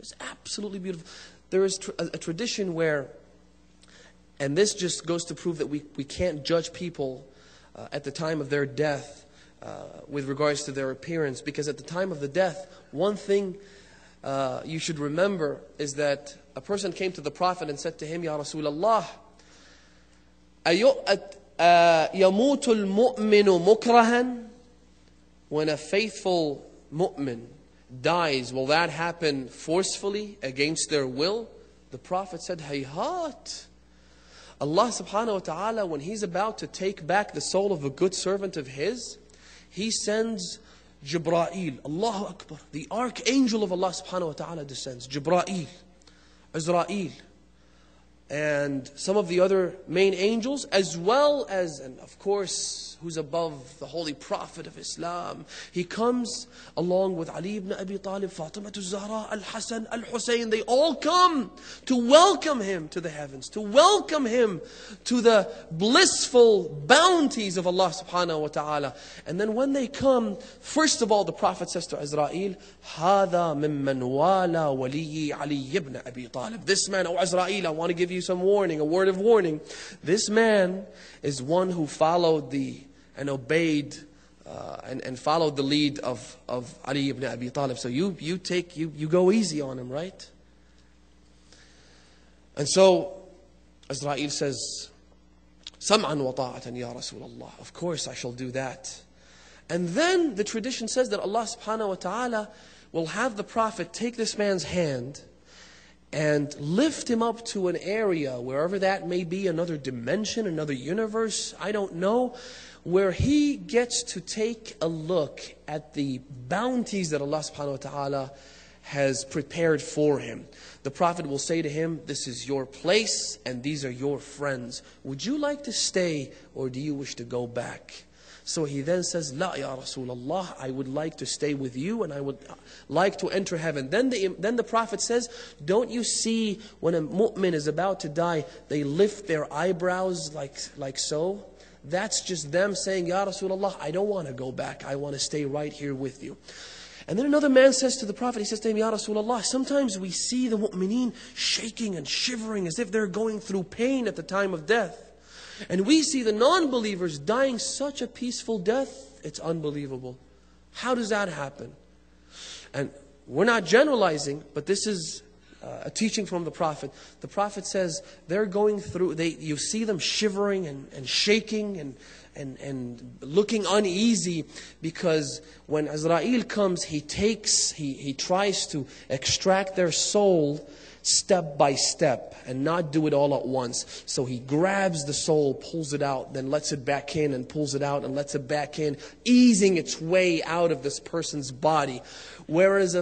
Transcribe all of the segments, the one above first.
It's absolutely beautiful. There is a tradition where, and this just goes to prove that we can't judge people at the time of their death with regards to their appearance, because at the time of the death, one thing you should remember is that a person came to the Prophet and said to him, Ya Rasulullah, يَمُوتُ الْمُؤْمِنُ مُكْرَهًا? When a faithful mu'min dies, will that happen forcefully against their will? The Prophet said, Hayhat. Allah subhanahu wa ta'ala, when He's about to take back the soul of a good servant of His, He sends Jibra'il, Allahu Akbar, the archangel of Allah subhanahu wa ta'ala descends. Jibra'il, Isra'il, and some of the other main angels, as well as, and of course, who's above the Holy Prophet of Islam. He comes along with Ali ibn Abi Talib, Fatima Zahra, Al-Hasan, Al-Hussein. They all come to welcome him to the heavens, to welcome him to the blissful bounties of Allah subhanahu wa ta'ala. And then when they come, first of all, the Prophet says to Azrael, هَذَا مِمَّنْ وَالَى وَلِيِّ عَلِيِّ ibn Abi Talib. This man, oh Azrael, I want to give you some warning, a word of warning. This man is one who followed and obeyed and followed the lead of Ali ibn Abi Talib. So you go easy on him, right? And so Azrael says, Sam'an wa ta'atan ya Rasulullah. Of course I shall do that. And then the tradition says that Allah subhanahu wa ta'ala will have the Prophet take this man's hand and lift him up to an area, wherever that may be, another dimension, another universe, I don't know, where he gets to take a look at the bounties that Allah subhanahu wa ta'ala has prepared for him. The Prophet will say to him, this is your place and these are your friends. Would you like to stay or do you wish to go back? So he then says, La ya Rasulullah, I would like to stay with you and I would like to enter heaven. Then the Prophet says, don't you see when a mu'min is about to die, they lift their eyebrows like so? That's just them saying, Ya Rasulullah, I don't want to go back. I want to stay right here with you. And then another man says to the Prophet, he says to him, Ya Rasulullah, sometimes we see the mu'mineen shaking and shivering as if they're going through pain at the time of death. And we see the non-believers dying such a peaceful death, it's unbelievable. How does that happen? And we're not generalizing, but this is a teaching from the Prophet. The Prophet says they're going through, you see them shivering and shaking and looking uneasy, because when Azrael comes, he tries to extract their soul step by step and not do it all at once. So he grabs the soul, pulls it out, then lets it back in and pulls it out and lets it back in, easing its way out of this person's body. Whereas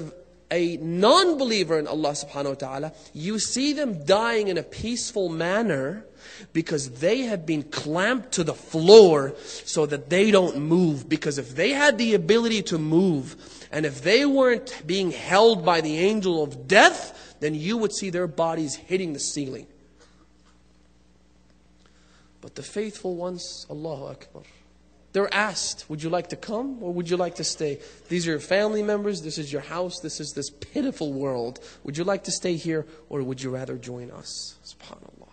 a non-believer in Allah subhanahu wa ta'ala, you see them dying in a peaceful manner because they have been clamped to the floor so that they don't move. Because if they had the ability to move, and if they weren't being held by the angel of death, then you would see their bodies hitting the ceiling. But the faithful ones, Allahu Akbar, they're asked, would you like to come or would you like to stay? These are your family members, this is your house, this is this pitiful world. Would you like to stay here or would you rather join us? SubhanAllah.